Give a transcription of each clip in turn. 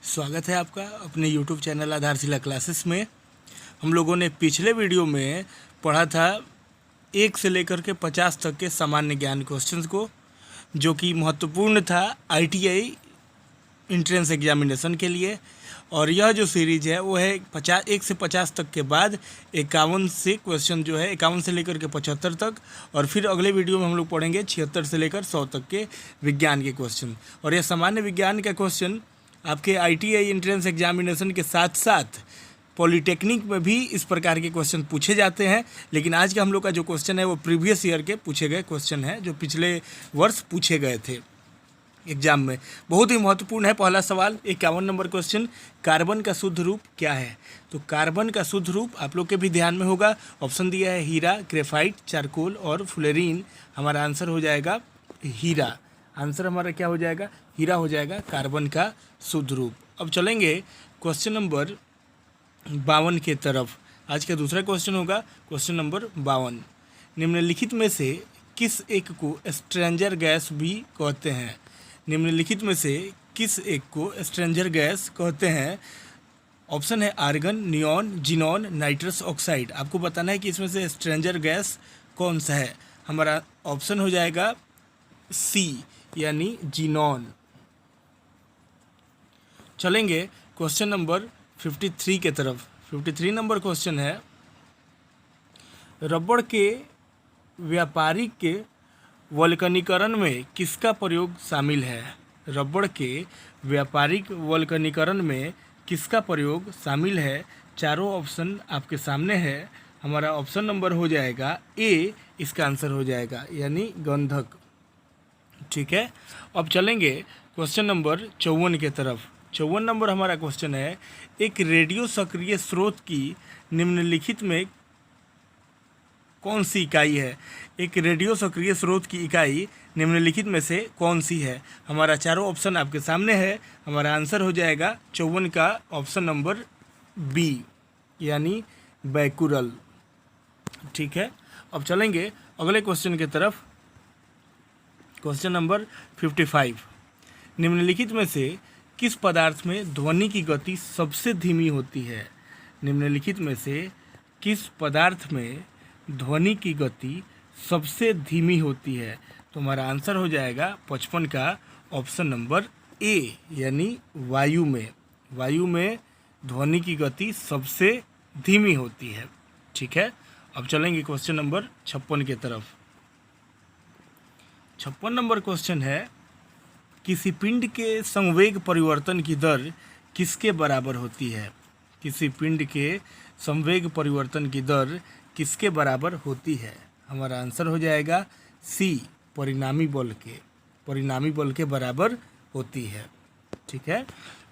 स्वागत है आपका अपने YouTube चैनल आधारशिला क्लासेस में। हम लोगों ने पिछले वीडियो में पढ़ा था 1 से लेकर के 50 तक के सामान्य ज्ञान क्वेश्चंस को, जो कि महत्वपूर्ण था ITI इंट्रेंस एग्जामिनेशन के लिए। और यह जो सीरीज़ है वो है 1 से 50 तक के बाद 51 से क्वेश्चन जो है 51 से लेकर के 75 तक, और फिर अगले वीडियो में हम लोग पढ़ेंगे 76 से लेकर 100 तक के विज्ञान के क्वेश्चन। और यह सामान्य विज्ञान का क्वेश्चन आपके ITI इंट्रेंस एग्जामिनेशन के साथ साथ पॉलिटेक्निक में भी इस प्रकार के क्वेश्चन पूछे जाते हैं। लेकिन आज का हम लोग का जो क्वेश्चन है वो प्रीवियस ईयर के पूछे गए क्वेश्चन है, जो पिछले वर्ष पूछे गए थे एग्जाम में। बहुत ही महत्वपूर्ण है। पहला सवाल 51 नंबर क्वेश्चन, कार्बन का शुद्ध रूप क्या है? तो कार्बन का शुद्ध रूप आप लोग के भी ध्यान में होगा। ऑप्शन दिया है हीरा, ग्रेफाइट, चारकोल और फ्लोरीन। हमारा आंसर हो जाएगा हीरा। आंसर हमारा क्या हो जाएगा? हीरा हो जाएगा कार्बन का शुद्ध रूप। अब चलेंगे क्वेश्चन नंबर 52 के तरफ। आज का दूसरा क्वेश्चन होगा क्वेश्चन नंबर 52। निम्नलिखित में से किस एक को स्ट्रेंजर गैस भी कहते हैं? निम्नलिखित में से किस एक को स्ट्रेंजर गैस कहते हैं? ऑप्शन है argon, neon, xenon, nitrous oxide. आपको बताना है कि इसमें से स्ट्रेंजर गैस कौन सा है। हमारा ऑप्शन हो जाएगा सी, यानी जिनॉन। चलेंगे क्वेश्चन नंबर 53 के तरफ। 53 नंबर क्वेश्चन है, रबड़ के व्यापारिक के वल्कनीकरण में किसका प्रयोग शामिल है? रबड़ के व्यापारिक वल्कनीकरण में किसका प्रयोग शामिल है? चारों ऑप्शन आपके सामने है। हमारा ऑप्शन नंबर हो जाएगा ए, इसका आंसर हो जाएगा, यानी गंधक। ठीक है। अब चलेंगे क्वेश्चन नंबर 54 के तरफ। 54 नंबर हमारा क्वेश्चन है, एक रेडियो सक्रिय स्रोत की निम्नलिखित में कौन सी इकाई है? एक रेडियो सक्रिय स्रोत की इकाई निम्नलिखित में से कौन सी है? हमारा चारों ऑप्शन आपके सामने है। हमारा आंसर हो जाएगा 54 का ऑप्शन नंबर बी, यानी बैकुरल। ठीक है। अब चलेंगे अगले क्वेश्चन की तरफ। क्वेश्चन नंबर 55, निम्नलिखित में से किस पदार्थ में ध्वनि की गति सबसे धीमी होती है? निम्नलिखित में से किस पदार्थ में ध्वनि की गति सबसे धीमी होती है? तो हमारा आंसर हो जाएगा 55 का ऑप्शन नंबर ए, यानी वायु में। वायु में ध्वनि की गति सबसे धीमी होती है। ठीक है। अब चलेंगे क्वेश्चन नंबर 56 की तरफ। 56 नंबर क्वेश्चन है, किसी पिंड के संवेग परिवर्तन की दर किसके बराबर होती है? किसी पिंड के संवेग परिवर्तन की दर किसके बराबर होती है? हमारा आंसर हो जाएगा सी, परिणामी बल के। परिणामी बल के बराबर होती है। ठीक है।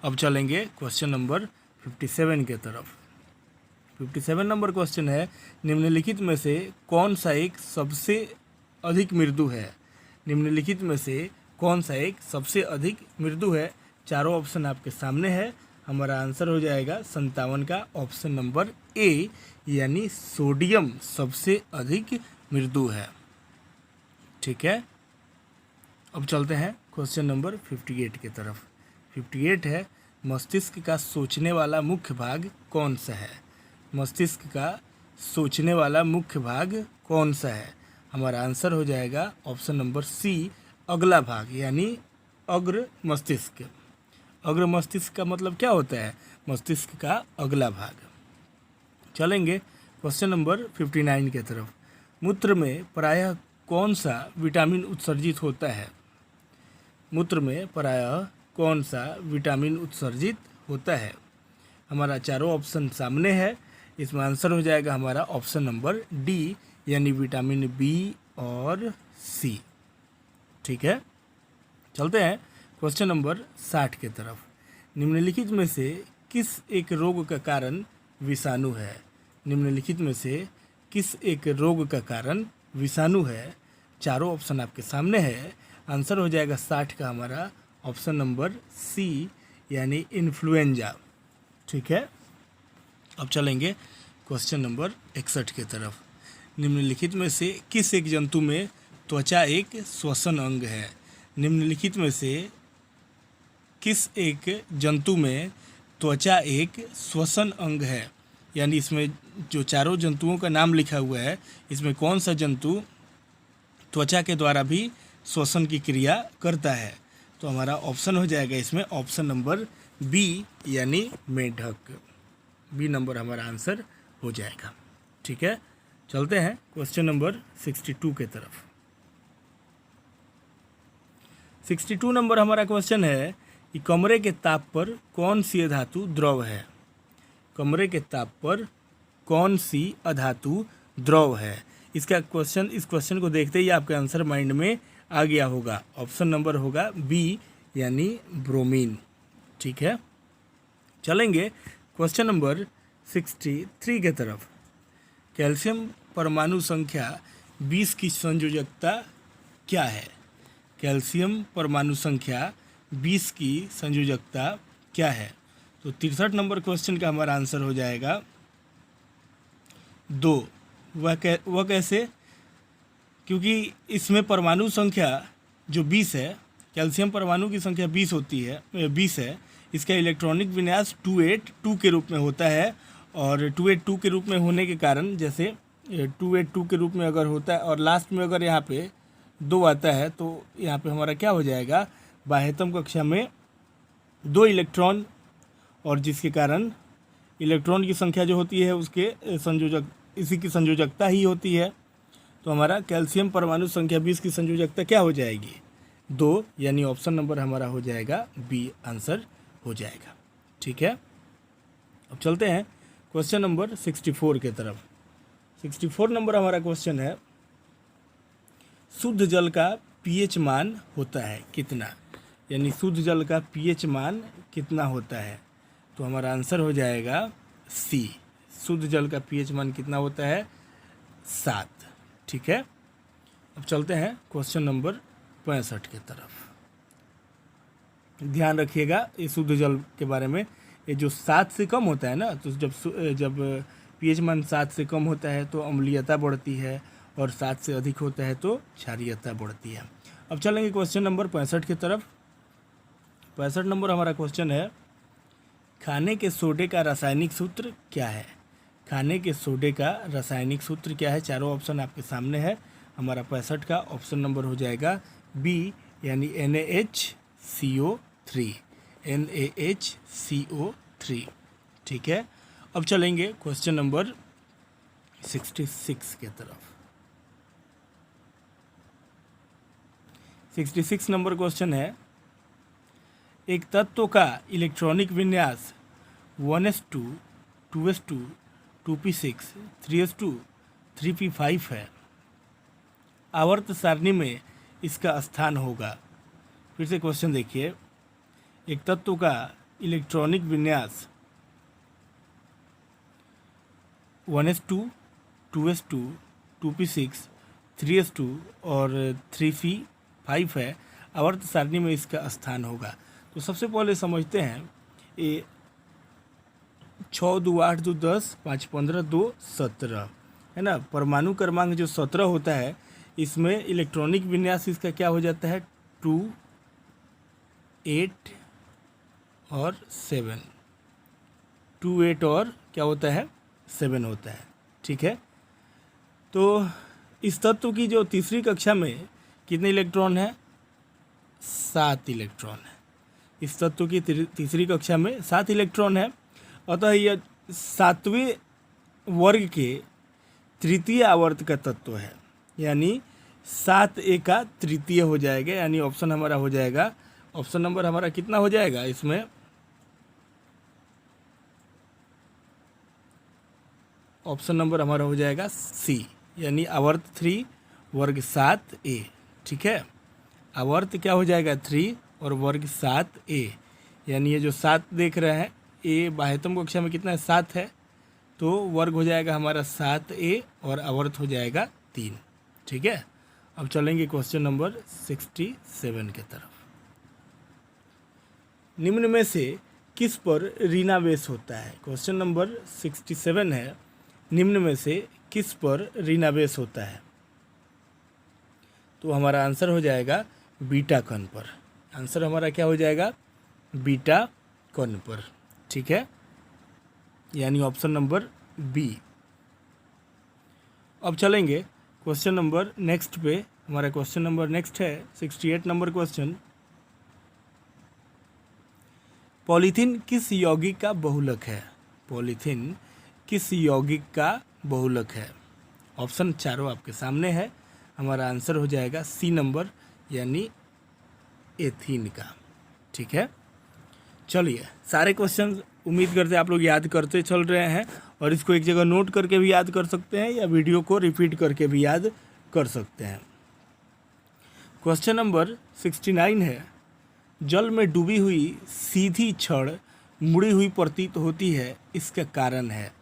अब चलेंगे क्वेश्चन नंबर 57 के तरफ। 57 नंबर क्वेश्चन है, निम्नलिखित में से कौन सा एक सबसे अधिक मृदु है? निम्नलिखित में से कौन सा एक सबसे अधिक मृदु है? चारों ऑप्शन आपके सामने है। हमारा आंसर हो जाएगा 57 का ऑप्शन नंबर ए, यानी सोडियम सबसे अधिक मृदु है। ठीक है। अब चलते हैं क्वेश्चन नंबर 58 की तरफ। 58 है, मस्तिष्क का सोचने वाला मुख्य भाग कौन सा है? मस्तिष्क का सोचने वाला मुख्य भाग कौन सा है? हमारा आंसर हो जाएगा ऑप्शन नंबर सी, अगला भाग, यानी अग्र मस्तिष्क। अग्र मस्तिष्क का मतलब क्या होता है? मस्तिष्क का अगला भाग। चलेंगे क्वेश्चन नंबर 59 के तरफ। मूत्र में प्रायः कौन सा विटामिन उत्सर्जित होता है? मूत्र में प्रायः कौन सा विटामिन उत्सर्जित होता है? हमारा चारों ऑप्शन सामने है। इसमें आंसर हो जाएगा हमारा ऑप्शन नंबर डी, यानी विटामिन बी और सी। ठीक है। चलते हैं क्वेश्चन नंबर 60 के तरफ। निम्नलिखित में से किस एक रोग का कारण विषाणु है? निम्नलिखित में से किस एक रोग का कारण विषाणु है? चारों ऑप्शन आपके सामने है। आंसर हो जाएगा 60 का हमारा ऑप्शन नंबर सी, यानी इन्फ्लुएंजा। ठीक है। अब चलेंगे क्वेश्चन नंबर 61 की तरफ। निम्नलिखित में से किस एक जंतु में त्वचा एक श्वसन अंग है? निम्नलिखित में से किस एक जंतु में त्वचा एक श्वसन अंग है? यानी इसमें जो चारों जंतुओं का नाम लिखा हुआ है, इसमें कौन सा जंतु त्वचा के द्वारा भी श्वसन की क्रिया करता है? तो हमारा ऑप्शन हो जाएगा इसमें ऑप्शन नंबर बी, यानी मेढक। बी नंबर हमारा आंसर हो जाएगा। ठीक है, चलते हैं क्वेश्चन नंबर 62 के तरफ। 62 नंबर हमारा क्वेश्चन है कि कमरे के ताप पर कौन सी अधातु द्रव है? कमरे के ताप पर कौन सी अधातु द्रव है? इस क्वेश्चन को देखते ही आपके आंसर माइंड में आ गया होगा। ऑप्शन नंबर होगा बी, यानी ब्रोमीन। ठीक है, चलेंगे क्वेश्चन नंबर 63 के तरफ। कैल्शियम परमाणु संख्या 20 की संयोजकता क्या है? कैल्शियम परमाणु संख्या 20 की संयोजकता क्या है? तो 63 नंबर क्वेश्चन का हमारा आंसर हो जाएगा 2। वह कैसे? क्योंकि इसमें परमाणु संख्या जो 20 है, कैल्शियम परमाणु की संख्या 20 है। इसका इलेक्ट्रॉनिक विन्यास 282 के रूप में होता है, और 282 के रूप में होने के कारण, जैसे 282 के रूप में अगर होता है और लास्ट में अगर यहाँ पे 2 आता है, तो यहाँ पे हमारा क्या हो जाएगा, बाह्यतम कक्षा में 2 इलेक्ट्रॉन, और जिसके कारण इलेक्ट्रॉन की संख्या जो होती है उसके इसी की संयोजकता ही होती है। तो हमारा कैल्शियम परमाणु संख्या 20 की संयोजकता क्या हो जाएगी? 2, यानी ऑप्शन नंबर हमारा हो जाएगा बी, आंसर हो जाएगा। ठीक है, अब चलते हैं क्वेश्चन नंबर 64 के तरफ। 64 नंबर हमारा क्वेश्चन है, शुद्ध जल का पीएच मान होता है कितना? यानी शुद्ध जल का पीएच मान कितना होता है? तो हमारा आंसर हो जाएगा सी, शुद्ध जल का पीएच मान कितना होता है? 7। ठीक है, अब चलते हैं क्वेश्चन नंबर 65 की तरफ। ध्यान रखिएगा ये शुद्ध जल के बारे में, ये जो 7 से कम होता है ना, तो जब पीएच मान 7 से कम होता है तो अम्लीयता बढ़ती है, और 7 से अधिक होता है तो क्षारीयता बढ़ती है। अब चलेंगे क्वेश्चन नंबर 65 की तरफ। 65 नंबर हमारा क्वेश्चन है, खाने के सोडे का रासायनिक सूत्र क्या है? खाने के सोडे का रासायनिक सूत्र क्या है? चारों ऑप्शन आपके सामने है। हमारा 65 का ऑप्शन नंबर हो जाएगा बी, यानी NaHCO3। NaHCO3। ठीक है, अब चलेंगे क्वेश्चन नंबर 66 के तरफ। 66 नंबर क्वेश्चन है, एक तत्व का इलेक्ट्रॉनिक विन्यास 1s2, 2s2, 2p6, 3s2, 3p5 है। आवर्त सारणी में इसका स्थान होगा। फिर से क्वेश्चन देखिए, एक तत्व का इलेक्ट्रॉनिक विन्यास 1s2, 2s2, 2p6, 3s2 और 3p5 है। आवर्त सारणी में इसका स्थान होगा। तो सबसे पहले समझते हैं, ये 6 2 8 2 10 5 15 2 17 है ना। परमाणु क्रमांक जो 17 होता है, इसमें इलेक्ट्रॉनिक विन्यास इसका क्या हो जाता है? 2, 8 और 7। 2, 8 और क्या होता है? 7 होता है। ठीक है, तो इस तत्व की जो तीसरी कक्षा में कितने इलेक्ट्रॉन है? 7 इलेक्ट्रॉन है। इस तत्व की तीसरी कक्षा में 7 इलेक्ट्रॉन है। अतः यह 7वें वर्ग के तृतीय आवर्त का तत्व है, यानी 7A का तृतीय हो जाएगा। यानी ऑप्शन हमारा हो जाएगा, ऑप्शन नंबर हमारा कितना हो जाएगा इसमें? ऑप्शन नंबर हमारा हो जाएगा सी, यानी आवर्त 3 वर्ग 7A। ठीक है, आवर्त क्या हो जाएगा? 3 और वर्ग 7A, यानी ये जो 7 देख रहे हैं, ए बाह्यतम कक्षा में कितना है? 7 है, तो वर्ग हो जाएगा हमारा 7A और आवर्त हो जाएगा 3। ठीक है, अब चलेंगे क्वेश्चन नंबर 67 की तरफ। निम्न में से किस पर ऋणावेश होता है? क्वेश्चन नंबर 67 है, निम्न में से किस पर ऋणावेश होता है? तो हमारा आंसर हो जाएगा बीटा कण पर। आंसर हमारा क्या हो जाएगा? बीटा कण पर। ठीक है, यानी ऑप्शन नंबर बी। अब चलेंगे क्वेश्चन नंबर नेक्स्ट पे। हमारा क्वेश्चन नंबर नेक्स्ट है 68 नंबर क्वेश्चन। पॉलीथीन किस यौगिक का बहुलक है? पॉलीथीन किस यौगिक का बहुलक है? ऑप्शन चारों आपके सामने है। हमारा आंसर हो जाएगा सी नंबर, यानी एथीन का। ठीक है, चलिए सारे क्वेश्चन उम्मीद करते हैं आप लोग याद करते चल रहे हैं, और इसको एक जगह नोट करके भी याद कर सकते हैं या वीडियो को रिपीट करके भी याद कर सकते हैं। क्वेश्चन नंबर 69 है, जल में डूबी हुई सीधी छड़ मुड़ी हुई प्रतीत होती है, इसका कारण है।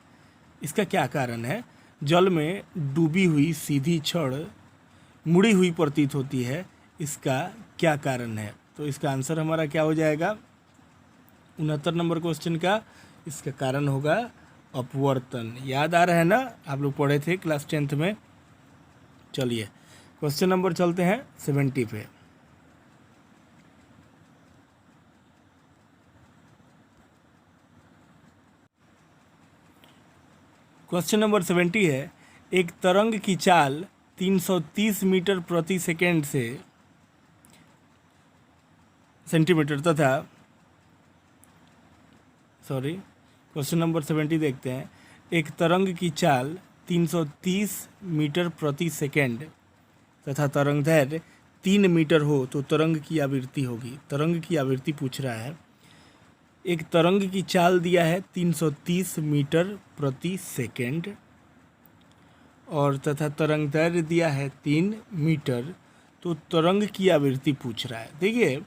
इसका क्या कारण है? जल में डूबी हुई सीधी छड़ मुड़ी हुई प्रतीत होती है, इसका क्या कारण है? तो इसका आंसर हमारा क्या हो जाएगा 69 नंबर क्वेश्चन का? इसका कारण होगा अपवर्तन। याद आ रहा है ना, आप लोग पढ़े थे क्लास 10th में। चलिए क्वेश्चन नंबर चलते हैं 70 पे। क्वेश्चन नंबर 70 है, एक तरंग की चाल 330 मीटर प्रति सेकेंड से सेंटीमीटर तथा क्वेश्चन नंबर 70 देखते हैं। एक तरंग की चाल 330 मीटर प्रति सेकेंड तथा तरंग दैर्घ्य 3 मीटर हो तो तरंग की आवृत्ति होगी। तरंग की आवृत्ति पूछ रहा है। एक तरंग की चाल दिया है 330 मीटर प्रति सेकेंड और तथा तरंग दैर्घ्य दिया है 3 मीटर, तो तरंग की आवृत्ति पूछ रहा है। देखिए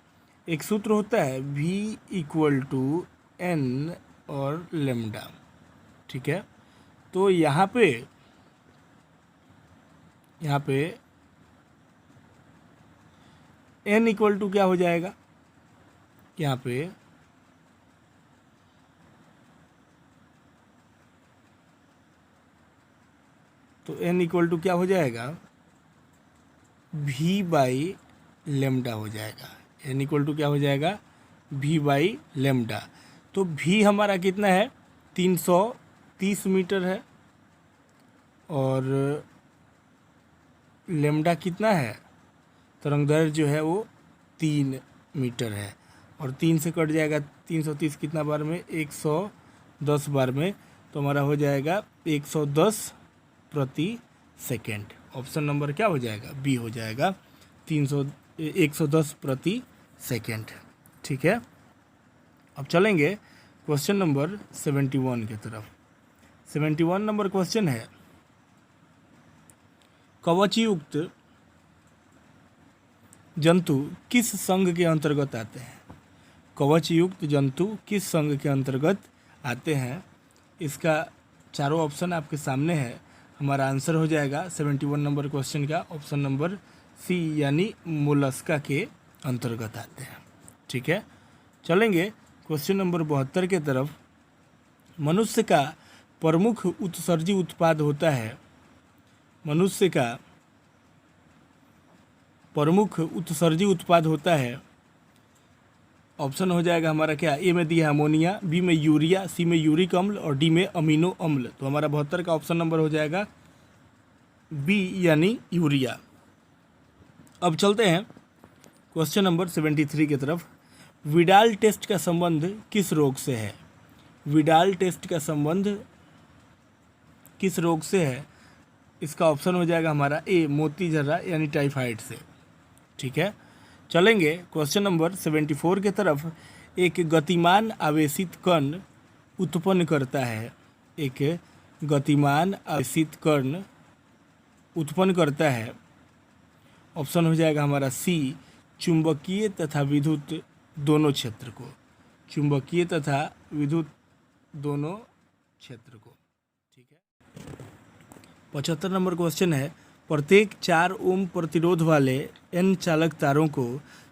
एक सूत्र होता है v = n और लेम्डा। ठीक है, तो यहाँ पे n = क्या हो जाएगा? यहाँ पे तो n = क्या हो जाएगा? v/λ हो जाएगा। n = क्या हो जाएगा? v/λ। तो v हमारा कितना है? 330 मीटर है और लेम्डा कितना है? तरंगदैर्घ्य जो है वो 3 मीटर है और 3 से कट जाएगा 330 कितना बार में? 110 बार में, तो हमारा हो जाएगा 110 प्रति सेकेंड। ऑप्शन नंबर क्या हो जाएगा? बी हो जाएगा 110 प्रति सेकेंड। ठीक है, अब चलेंगे क्वेश्चन नंबर 71 की तरफ। 71 नंबर क्वेश्चन है, कवचयुक्त जंतु किस संघ के अंतर्गत आते हैं? कवचयुक्त जंतु किस संघ के अंतर्गत आते हैं? इसका चारों ऑप्शन आपके सामने है। हमारा आंसर हो जाएगा 71 नंबर क्वेश्चन का ऑप्शन नंबर सी, यानी मोलस्का के अंतर्गत आते हैं। ठीक है, चलेंगे क्वेश्चन नंबर 72 के तरफ। मनुष्य का प्रमुख उत्सर्जी उत्पाद होता है। मनुष्य का प्रमुख उत्सर्जी उत्पाद होता है। ऑप्शन हो जाएगा हमारा क्या? ए में दिया है अमोनिया, बी में यूरिया, सी में यूरिक अम्ल और डी में अमीनो अम्ल। तो हमारा 72 का ऑप्शन नंबर हो जाएगा बी, यानी यूरिया। अब चलते हैं क्वेश्चन नंबर 73 की तरफ। विडाल टेस्ट का संबंध किस रोग से है? विडाल टेस्ट का संबंध किस रोग से है? इसका ऑप्शन हो जाएगा हमारा ए, मोती झर्रा यानी टाइफाइड से। ठीक है, चलेंगे क्वेश्चन नंबर 74 के तरफ। एक गतिमान आवेशित कण उत्पन्न करता है। एक गतिमान आवेशित कण उत्पन्न करता है। ऑप्शन हो जाएगा हमारा सी, चुंबकीय तथा विद्युत दोनों क्षेत्र को। चुंबकीय तथा विद्युत दोनों क्षेत्र को। ठीक है, 75 नंबर क्वेश्चन है, प्रत्येक 4 ओम प्रतिरोध वाले n चालक तारों को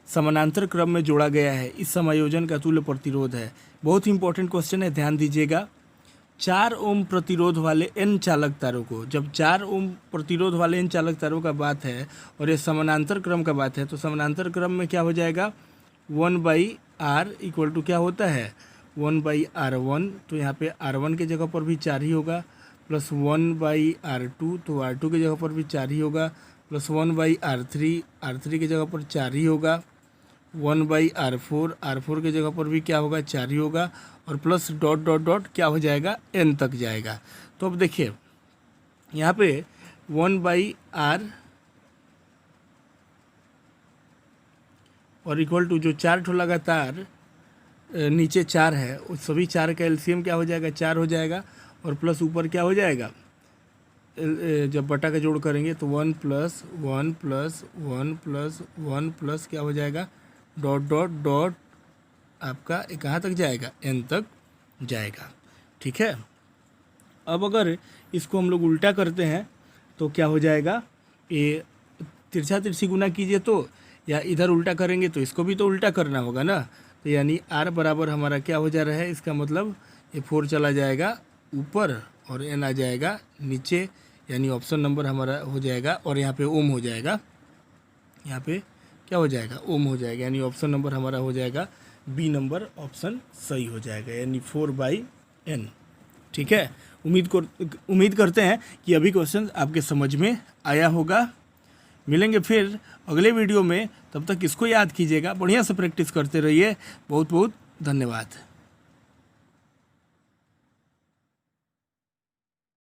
समानांतर क्रम में जोड़ा गया है। इस समायोजन का तुल्य प्रतिरोध है। बहुत ही इंपॉर्टेंट क्वेश्चन है, ध्यान दीजिएगा। 4 ओम प्रतिरोध वाले n चालक तारों को, जब 4 ओम प्रतिरोध वाले n चालक तारों का बात है और ये समानांतर क्रम का बात है, तो समानांतर क्रम में क्या हो जाएगा? 1/r इक्वल टू क्या होता है 1/r1, तो यहाँ पे r1 के जगह पर भी 4 ही होगा, प्लस 1/r2, तो r2 के जगह पर भी 4 ही होगा, प्लस 1/r3, r3 के जगह पर 4 ही होगा, 1/r4, r4 के जगह पर भी क्या होगा 4 ही होगा, और प्लस डॉट डॉट डॉट क्या हो जाएगा n तक जाएगा। तो अब देखिए यहाँ पे 1/r और इक्वल टू जो 4 ठो लगातार नीचे 4 है उस सभी 4 का एलसीएम क्या हो जाएगा 4 हो जाएगा, और प्लस ऊपर क्या हो जाएगा जब बटा का जोड़ करेंगे तो 1 + 1 + 1 + 1 प्लस क्या हो जाएगा डॉट डॉट डॉट आपका कहाँ तक जाएगा n तक जाएगा। ठीक है, अब अगर इसको हम लोग उल्टा करते हैं तो क्या हो जाएगा, ये तिरछा तिरछी गुना कीजिए तो, या इधर उल्टा करेंगे तो इसको भी तो उल्टा करना होगा ना, तो यानी r बराबर हमारा क्या हो जा रहा है, इसका मतलब ये 4 चला जाएगा ऊपर और n आ जाएगा नीचे, यानी ऑप्शन नंबर हमारा हो जाएगा, और यहाँ पे ओम हो जाएगा, यहाँ पे क्या हो जाएगा ओम हो जाएगा, यानी ऑप्शन नंबर हमारा हो जाएगा बी नंबर ऑप्शन सही हो जाएगा, यानी 4/n। ठीक है, उम्मीद करते हैं कि अभी क्वेश्चन आपके समझ में आया होगा। मिलेंगे फिर अगले वीडियो में, तब तक इसको याद कीजिएगा, बढ़िया से प्रैक्टिस करते रहिए। बहुत बहुत धन्यवाद।